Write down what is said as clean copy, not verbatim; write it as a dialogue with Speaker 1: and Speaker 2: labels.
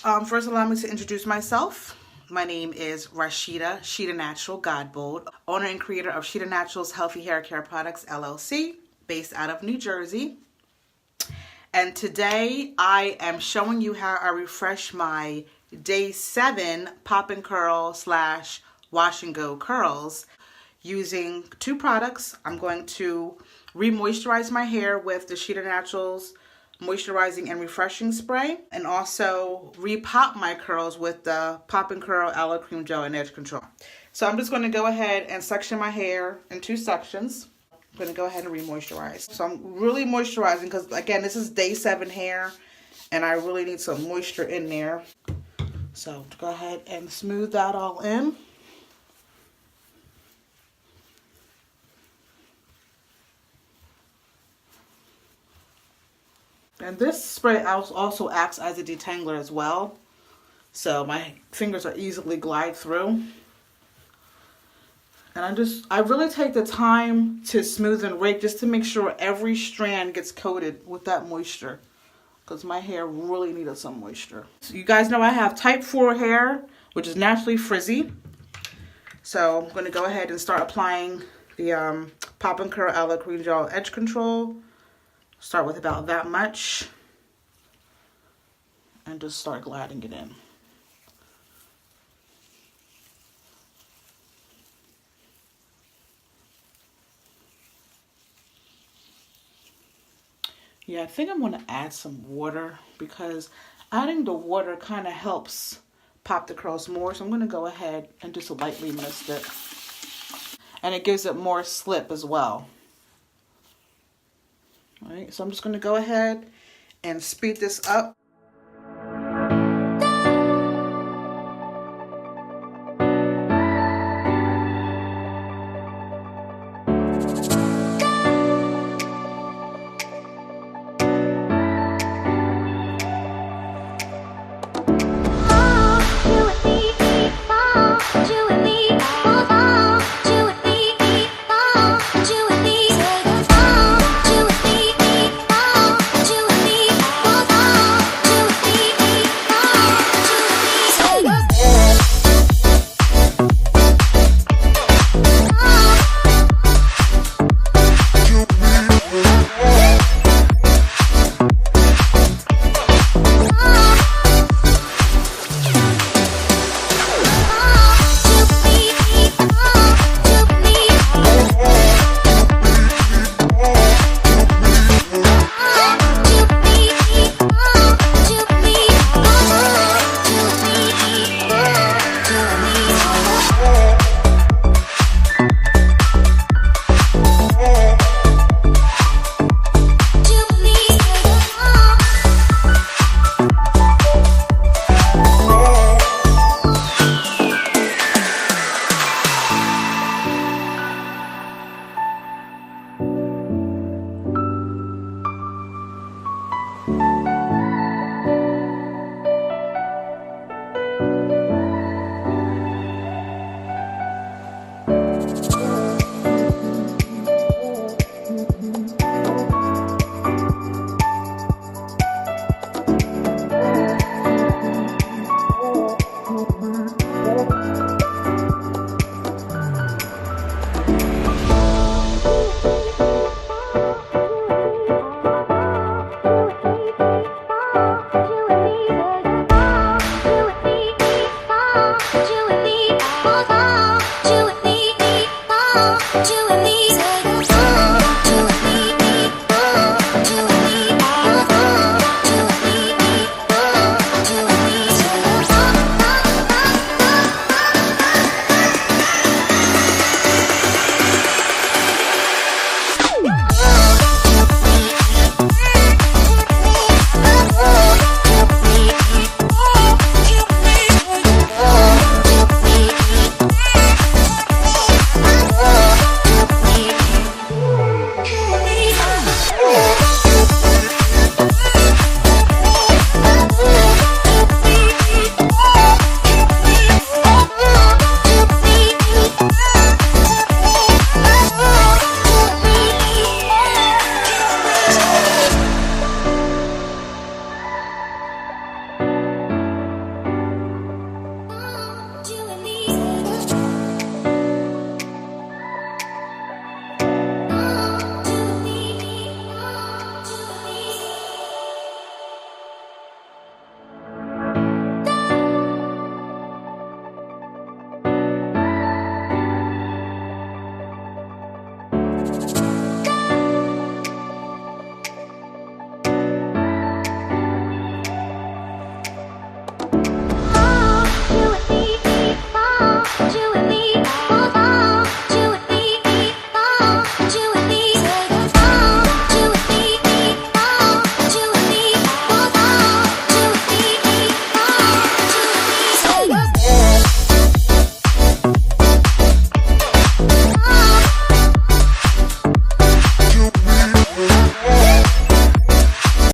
Speaker 1: First, allow me to introduce myself. My name is Rashida, ShidaNatural Godbold, owner and creator of ShidaNatural's Healthy Hair Care Products, LLC, based out of New Jersey. And today I am showing you how I refresh my Day 7 PopNcurl / WashNgo curls using two products. I'm going to re-moisturize my hair with the ShidaNatural's Moisturizing and Refreshing Spray, and also repop my curls with the PopNcurl Aloe Cream Gel and Edge Control. So I'm just going to go ahead and section my hair in two sections. I'm going to go ahead and re-moisturize. So I'm really moisturizing because, again, this is Day 7 hair, and I really need some moisture in there. So go ahead and smooth that all in. And this spray also acts as a detangler as well. So my fingers are easily glide through. And I really take the time to smooth and rake just to make sure every strand gets coated with that moisture, because my hair really needed some moisture. So you guys know I have type 4 hair, which is naturally frizzy. So I'm going to go ahead and start applying the PopNcurl Aloe Cream Gel Edge Control. Start with about that much and just start gliding it in. Yeah, I think I'm going to add some water because adding the water kind of helps pop the curls more. So I'm going to go ahead and just lightly mist it. And it gives it more slip as well. All right, so I'm just going to go ahead and speed this up